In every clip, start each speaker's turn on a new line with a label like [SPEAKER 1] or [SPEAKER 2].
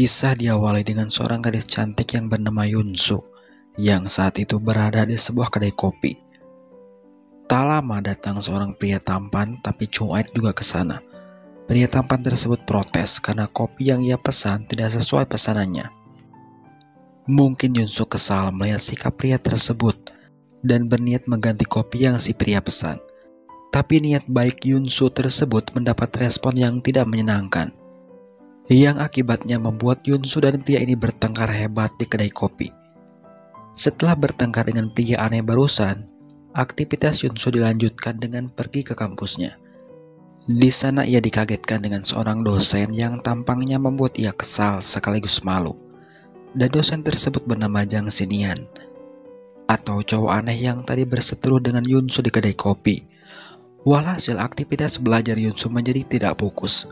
[SPEAKER 1] Kisah diawali dengan seorang gadis cantik yang bernama Yunsu, yang saat itu berada di sebuah kedai kopi. Tak lama datang seorang pria tampan tapi cuek juga ke sana. Pria tampan tersebut protes karena kopi yang ia pesan tidak sesuai pesanannya. Mungkin Yunsu kesal melihat sikap pria tersebut dan berniat mengganti kopi yang si pria pesan. Tapi niat baik Yunsu tersebut mendapat respon yang tidak menyenangkan, yang akibatnya membuat Yunsu dan pria ini bertengkar hebat di kedai kopi. Setelah bertengkar dengan pria aneh barusan, aktivitas Yunsu dilanjutkan dengan pergi ke kampusnya. Di sana ia dikagetkan dengan seorang dosen yang tampangnya membuat ia kesal sekaligus malu. Dan dosen tersebut bernama Jang Xinian, atau cowok aneh yang tadi berseteru dengan Yunsu di kedai kopi. Walhasil aktivitas belajar Yunsu menjadi tidak fokus.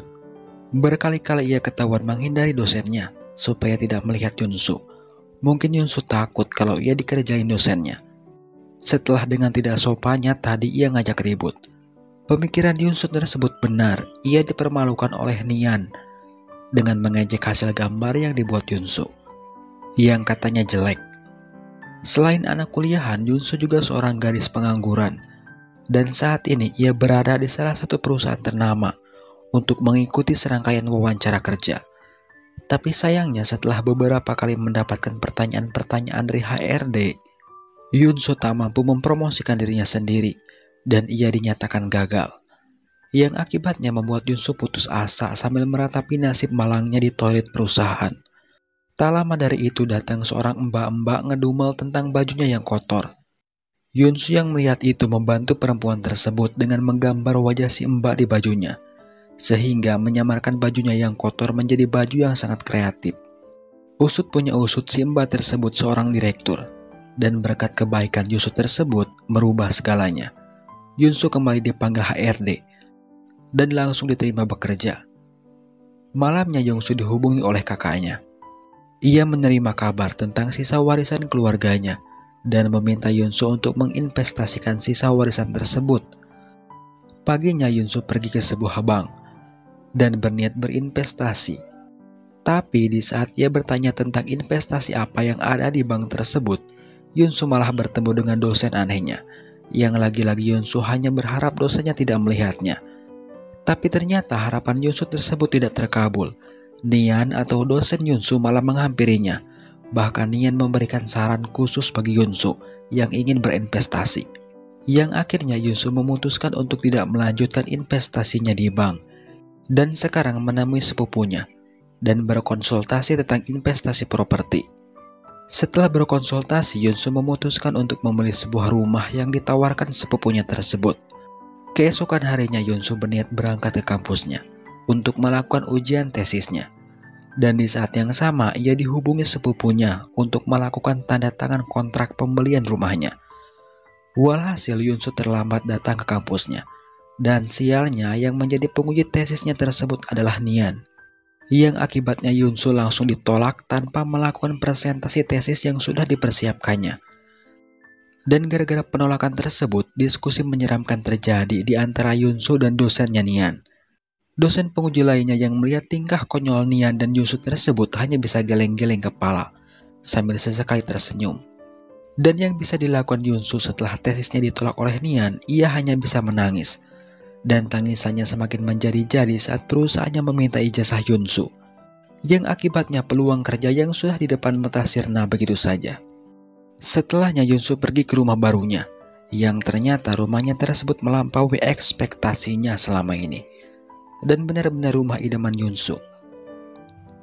[SPEAKER 1] Berkali-kali ia ketahuan menghindari dosennya supaya tidak melihat Yunsu. Mungkin Yunsu takut kalau ia dikerjain dosennya. Setelah dengan tidak sopannya tadi ia ngajak ribut. Pemikiran Yunsu tersebut benar, ia dipermalukan oleh Nian dengan mengejek hasil gambar yang dibuat Yunsu, yang katanya jelek. Selain anak kuliahan, Yunsu juga seorang gadis pengangguran. Dan saat ini ia berada di salah satu perusahaan ternama untuk mengikuti serangkaian wawancara kerja. Tapi sayangnya setelah beberapa kali mendapatkan pertanyaan-pertanyaan dari HRD, Yunsu tak mampu mempromosikan dirinya sendiri dan ia dinyatakan gagal. Yang akibatnya membuat Yunsu putus asa sambil meratapi nasib malangnya di toilet perusahaan. Tak lama dari itu datang seorang mbak-mbak ngedumel tentang bajunya yang kotor. Yunsu yang melihat itu membantu perempuan tersebut dengan menggambar wajah si mbak di bajunya, sehingga menyamarkan bajunya yang kotor menjadi baju yang sangat kreatif. Usut punya usut, si mbak tersebut seorang direktur, dan berkat kebaikan Yunsu tersebut merubah segalanya. Yunsu kembali dipanggil HRD dan langsung diterima bekerja. Malamnya Yunsu dihubungi oleh kakaknya. Ia menerima kabar tentang sisa warisan keluarganya dan meminta Yunsu untuk menginvestasikan sisa warisan tersebut. Paginya Yunsu pergi ke sebuah bank dan berniat berinvestasi. Tapi di saat ia bertanya tentang investasi apa yang ada di bank tersebut, Yunsu malah bertemu dengan dosen anehnya, yang lagi-lagi Yunsu hanya berharap dosennya tidak melihatnya. Tapi ternyata harapan Yunsu tersebut tidak terkabul. Nian atau dosen Yunsu malah menghampirinya. Bahkan Nian memberikan saran khusus bagi Yunsu yang ingin berinvestasi. Yang akhirnya Yunsu memutuskan untuk tidak melanjutkan investasinya di bank dan sekarang menemui sepupunya dan berkonsultasi tentang investasi properti. Setelah berkonsultasi, Yunsu memutuskan untuk membeli sebuah rumah yang ditawarkan sepupunya tersebut. Keesokan harinya Yunsu berniat berangkat ke kampusnya untuk melakukan ujian tesisnya. Dan di saat yang sama ia dihubungi sepupunya untuk melakukan tanda tangan kontrak pembelian rumahnya. Walhasil Yunsu terlambat datang ke kampusnya. Dan sialnya yang menjadi penguji tesisnya tersebut adalah Nian. Yang akibatnya Yunsu langsung ditolak tanpa melakukan presentasi tesis yang sudah dipersiapkannya. Dan gara-gara penolakan tersebut, diskusi menyeramkan terjadi di antara Yunsu dan dosennya Nian. Dosen penguji lainnya yang melihat tingkah konyol Nian dan Yunsu tersebut hanya bisa geleng-geleng kepala sambil sesekali tersenyum. Dan yang bisa dilakukan Yunsu setelah tesisnya ditolak oleh Nian, ia hanya bisa menangis. Dan tangisannya semakin menjadi-jadi saat perusahaannya meminta ijazah Yunsu, yang akibatnya peluang kerja yang sudah di depan mata sirna begitu saja. Setelahnya Yunsu pergi ke rumah barunya, yang ternyata rumahnya tersebut melampaui ekspektasinya selama ini. Dan benar-benar rumah idaman Yunsu.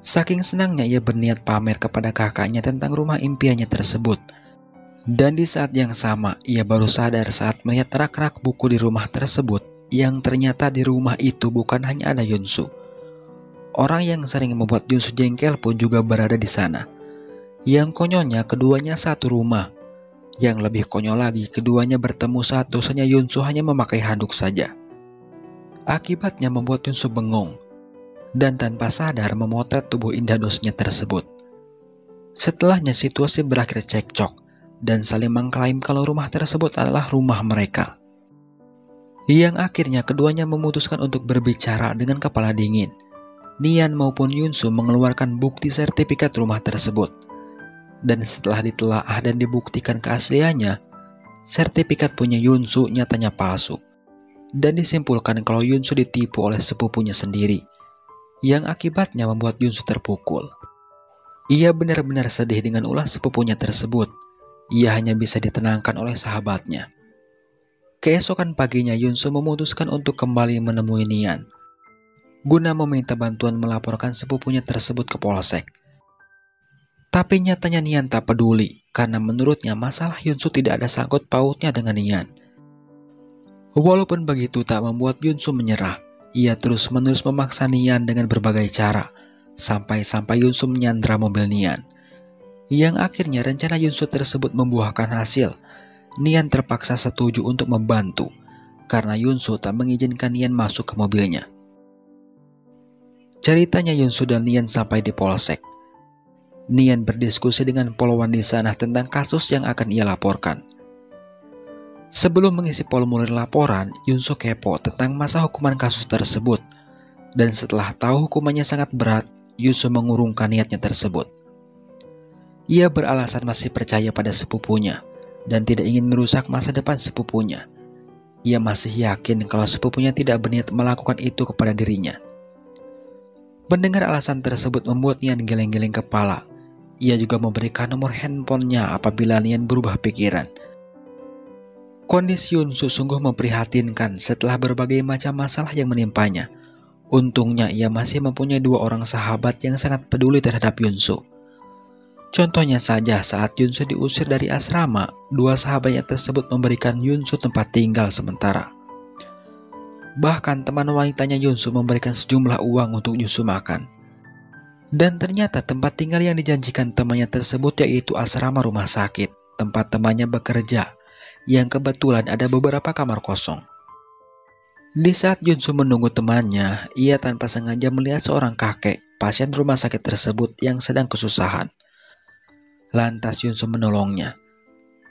[SPEAKER 1] Saking senangnya ia berniat pamer kepada kakaknya tentang rumah impiannya tersebut. Dan di saat yang sama ia baru sadar saat melihat rak-rak buku di rumah tersebut, yang ternyata di rumah itu bukan hanya ada Yunsu. Orang yang sering membuat Yunsu jengkel pun juga berada di sana. Yang konyolnya keduanya satu rumah. Yang lebih konyol lagi keduanya bertemu saat dosanya Yunsu hanya memakai handuk saja. Akibatnya membuat Yunsu bengong dan tanpa sadar memotret tubuh indah dosnya tersebut. Setelahnya situasi berakhir cekcok dan saling mengklaim kalau rumah tersebut adalah rumah mereka. Yang akhirnya keduanya memutuskan untuk berbicara dengan kepala dingin. Nian maupun Yunsu mengeluarkan bukti sertifikat rumah tersebut. Dan setelah ditelaah dan dibuktikan keasliannya, sertifikat punya Yunsu nyatanya palsu. Dan disimpulkan kalau Yunsu ditipu oleh sepupunya sendiri, yang akibatnya membuat Yunsu terpukul. Ia benar-benar sedih dengan ulah sepupunya tersebut. Ia hanya bisa ditenangkan oleh sahabatnya. Keesokan paginya Yunsu memutuskan untuk kembali menemui Nian, guna meminta bantuan melaporkan sepupunya tersebut ke polsek. Tapi nyatanya Nian tak peduli, karena menurutnya masalah Yunsu tidak ada sangkut pautnya dengan Nian. Walaupun begitu tak membuat Yunsu menyerah. Ia terus-menerus memaksa Nian dengan berbagai cara, sampai Yunsu menyandra mobil Nian. Yang akhirnya rencana Yunsu tersebut membuahkan hasil. Nian terpaksa setuju untuk membantu, karena Yunsu tak mengizinkan Nian masuk ke mobilnya. Ceritanya Yunsu dan Nian sampai di polsek. Nian berdiskusi dengan polwan di sana tentang kasus yang akan ia laporkan. Sebelum mengisi formulir laporan, Yunsu kepo tentang masa hukuman kasus tersebut. Dan setelah tahu hukumannya sangat berat, Yunsu mengurungkan niatnya tersebut. Ia beralasan masih percaya pada sepupunya dan tidak ingin merusak masa depan sepupunya. Ia masih yakin kalau sepupunya tidak berniat melakukan itu kepada dirinya. Mendengar alasan tersebut membuat Nian geleng-geleng kepala. Ia juga memberikan nomor handphonenya apabila Nian berubah pikiran. Kondisi Yunsu sungguh memprihatinkan setelah berbagai macam masalah yang menimpanya. Untungnya ia masih mempunyai 2 orang sahabat yang sangat peduli terhadap Yunsu. Contohnya saja saat Yunsu diusir dari asrama, 2 sahabatnya tersebut memberikan Yunsu tempat tinggal sementara. Bahkan teman wanitanya Yunsu memberikan sejumlah uang untuk Yunsu makan. Dan ternyata tempat tinggal yang dijanjikan temannya tersebut yaitu asrama rumah sakit, tempat temannya bekerja, yang kebetulan ada beberapa kamar kosong. Di saat Yunsu menunggu temannya, ia tanpa sengaja melihat seorang kakek, pasien rumah sakit tersebut yang sedang kesusahan. Lantas Yunsu menolongnya.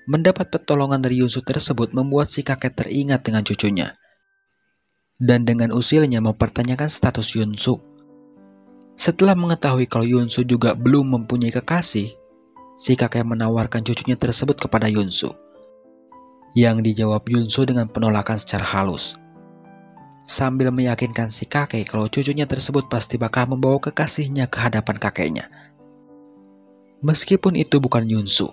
[SPEAKER 1] Mendapat pertolongan dari Yunsu tersebut membuat si kakek teringat dengan cucunya. Dan dengan usilnya mempertanyakan status Yunsu. Setelah mengetahui kalau Yunsu juga belum mempunyai kekasih, si kakek menawarkan cucunya tersebut kepada Yunsu. Yang dijawab Yunsu dengan penolakan secara halus, sambil meyakinkan si kakek kalau cucunya tersebut pasti bakal membawa kekasihnya ke hadapan kakeknya. Meskipun itu bukan Yunsu.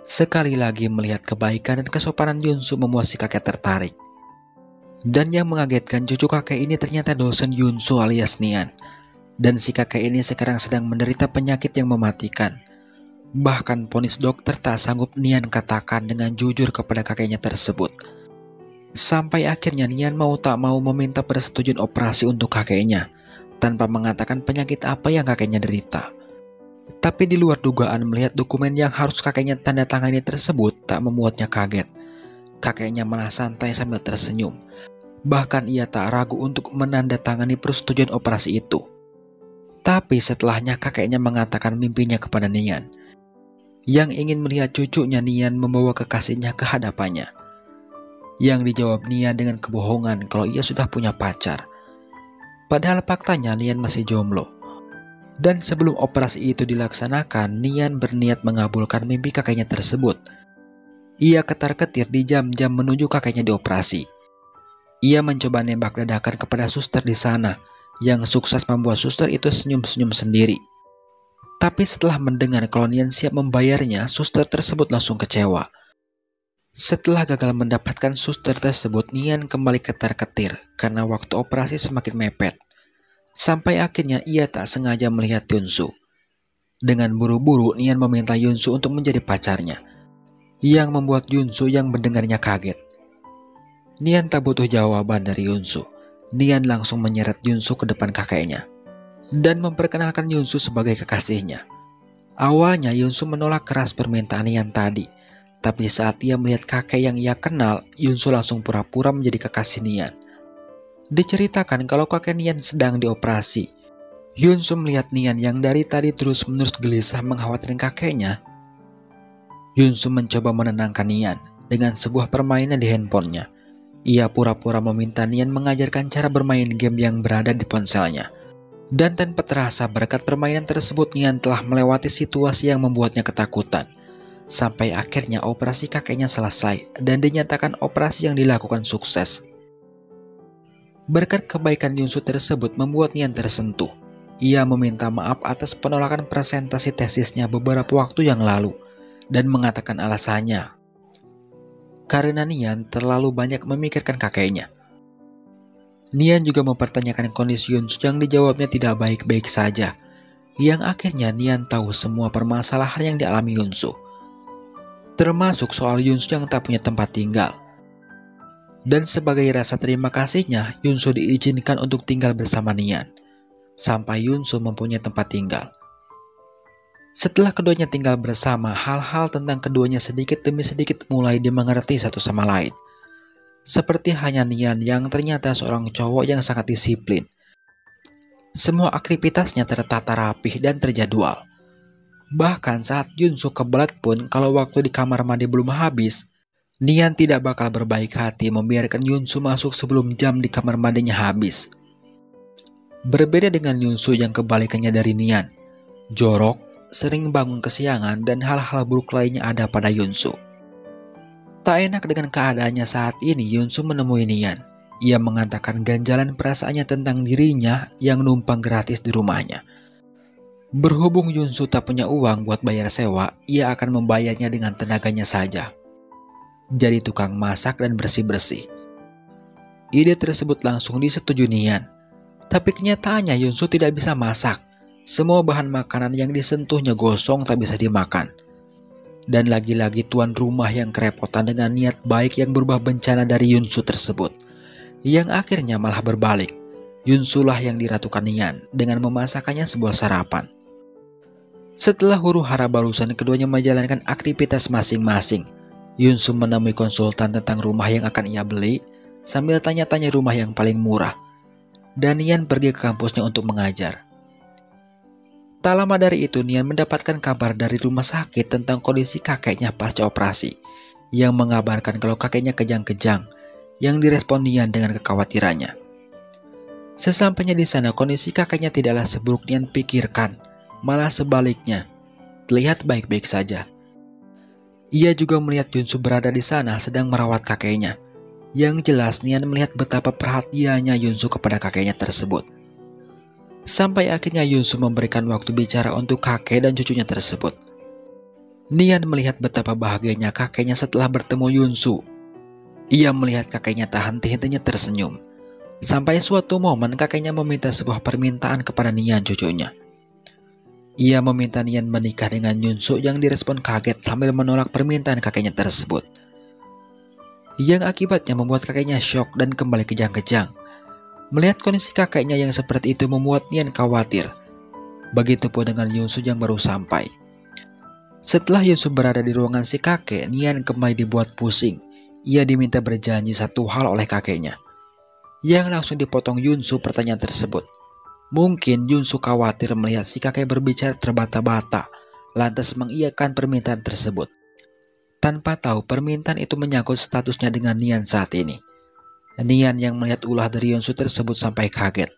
[SPEAKER 1] Sekali lagi melihat kebaikan dan kesopanan Yunsu membuat si kakek tertarik. Dan yang mengagetkan, cucu kakek ini ternyata dosen Yunsu alias Nian. Dan si kakek ini sekarang sedang menderita penyakit yang mematikan. Bahkan vonis dokter tak sanggup Nian katakan dengan jujur kepada kakeknya tersebut. Sampai akhirnya Nian mau tak mau meminta persetujuan operasi untuk kakeknya, tanpa mengatakan penyakit apa yang kakeknya derita. Tapi di luar dugaan melihat dokumen yang harus kakeknya tanda tangani tersebut tak membuatnya kaget. Kakeknya malah santai sambil tersenyum. Bahkan ia tak ragu untuk menandatangani persetujuan operasi itu. Tapi setelahnya kakeknya mengatakan mimpinya kepada Nian, yang ingin melihat cucunya Nian membawa kekasihnya ke hadapannya. Yang dijawab Nian dengan kebohongan kalau ia sudah punya pacar. Padahal faktanya Nian masih jomblo. Dan sebelum operasi itu dilaksanakan, Nian berniat mengabulkan mimpi kakeknya tersebut. Ia ketar-ketir di jam-jam menuju kakeknya dioperasi. Ia mencoba nembak dadakan kepada suster di sana, yang sukses membuat suster itu senyum-senyum sendiri. Tapi setelah mendengar kalau Nian siap membayarnya, suster tersebut langsung kecewa. Setelah gagal mendapatkan suster tersebut, Nian kembali ketar-ketir karena waktu operasi semakin mepet. Sampai akhirnya ia tak sengaja melihat Yunsu. Dengan buru-buru Nian meminta Yunsu untuk menjadi pacarnya, yang membuat Yunsu yang mendengarnya kaget. Nian tak butuh jawaban dari Yunsu. Nian langsung menyeret Yunsu ke depan kakeknya dan memperkenalkan Yunsu sebagai kekasihnya. Awalnya Yunsu menolak keras permintaan Nian tadi, tapi saat ia melihat kakek yang ia kenal, Yunsu langsung pura-pura menjadi kekasih Nian. Diceritakan kalau kakek Nian sedang dioperasi. Yunsu melihat Nian yang dari tadi terus-menerus gelisah mengkhawatirkan kakeknya. Yunsu mencoba menenangkan Nian dengan sebuah permainan di handphonenya. Ia pura-pura meminta Nian mengajarkan cara bermain game yang berada di ponselnya. Dan tanpa terasa berkat permainan tersebut, Nian telah melewati situasi yang membuatnya ketakutan. Sampai akhirnya operasi kakeknya selesai dan dinyatakan operasi yang dilakukan sukses. Berkat kebaikan Yunsu tersebut membuat Nian tersentuh. Ia meminta maaf atas penolakan presentasi tesisnya beberapa waktu yang lalu dan mengatakan alasannya karena Nian terlalu banyak memikirkan kakeknya. Nian juga mempertanyakan kondisi Yunsu yang dijawabnya tidak baik-baik saja, yang akhirnya Nian tahu semua permasalahan yang dialami Yunsu, termasuk soal Yunsu yang tak punya tempat tinggal. Dan sebagai rasa terima kasihnya, Yunsu diizinkan untuk tinggal bersama Nian sampai Yunsu mempunyai tempat tinggal. Setelah keduanya tinggal bersama, hal-hal tentang keduanya sedikit demi sedikit mulai dimengerti satu sama lain. Seperti hanya Nian yang ternyata seorang cowok yang sangat disiplin. Semua aktivitasnya tertata rapih dan terjadwal. Bahkan saat Yunsu kebelet pun kalau waktu di kamar mandi belum habis, Nian tidak bakal berbaik hati membiarkan Yunsu masuk sebelum jam di kamar mandinya habis. Berbeda dengan Yunsu yang kebalikannya dari Nian, jorok, sering bangun kesiangan, dan hal-hal buruk lainnya ada pada Yunsu. Tak enak dengan keadaannya saat ini, Yunsu menemui Nian. Ia mengatakan ganjalan perasaannya tentang dirinya yang numpang gratis di rumahnya. Berhubung Yunsu tak punya uang buat bayar sewa, ia akan membayarnya dengan tenaganya saja. Jadi tukang masak dan bersih-bersih. Ide tersebut langsung disetujui Nian. Tapi kenyataannya Yunsu tidak bisa masak. Semua bahan makanan yang disentuhnya gosong tak bisa dimakan. Dan lagi-lagi tuan rumah yang kerepotan dengan niat baik yang berubah bencana dari Yunsu tersebut. Yang akhirnya malah berbalik. Yunsu lah yang diratukan Nian dengan memasakkannya sebuah sarapan. Setelah huru-hara barusan keduanya menjalankan aktivitas masing-masing. Yunsu menemui konsultan tentang rumah yang akan ia beli sambil tanya-tanya rumah yang paling murah. Dan Nian pergi ke kampusnya untuk mengajar. Tak lama dari itu Nian mendapatkan kabar dari rumah sakit tentang kondisi kakeknya pasca operasi, yang mengabarkan kalau kakeknya kejang-kejang, yang direspon Nian dengan kekhawatirannya. Sesampainya di sana kondisi kakeknya tidaklah seburuk Nian pikirkan, malah sebaliknya, terlihat baik-baik saja. Ia juga melihat Yunsu berada di sana sedang merawat kakeknya. Yang jelas Nian melihat betapa perhatiannya Yunsu kepada kakeknya tersebut. Sampai akhirnya Yunsu memberikan waktu bicara untuk kakek dan cucunya tersebut. Nian melihat betapa bahagianya kakeknya setelah bertemu Yunsu. Ia melihat kakeknya tak henti-hentinya tersenyum. Sampai suatu momen kakeknya meminta sebuah permintaan kepada Nian cucunya. Ia meminta Nian menikah dengan Yunsu yang direspon kaget sambil menolak permintaan kakeknya tersebut. Yang akibatnya membuat kakeknya syok dan kembali kejang-kejang. Melihat kondisi kakeknya yang seperti itu membuat Nian khawatir. Begitupun dengan Yunsu yang baru sampai. Setelah Yunsu berada di ruangan si kakek, Nian kembali dibuat pusing. Ia diminta berjanji satu hal oleh kakeknya. Yang langsung dipotong Yunsu pertanyaan tersebut. Mungkin Yunsu khawatir melihat si kakek berbicara terbata-bata, lantas mengiyakan permintaan tersebut. Tanpa tahu permintaan itu menyangkut statusnya dengan Nian saat ini. Nian yang melihat ulah dari Yunsu tersebut sampai kaget.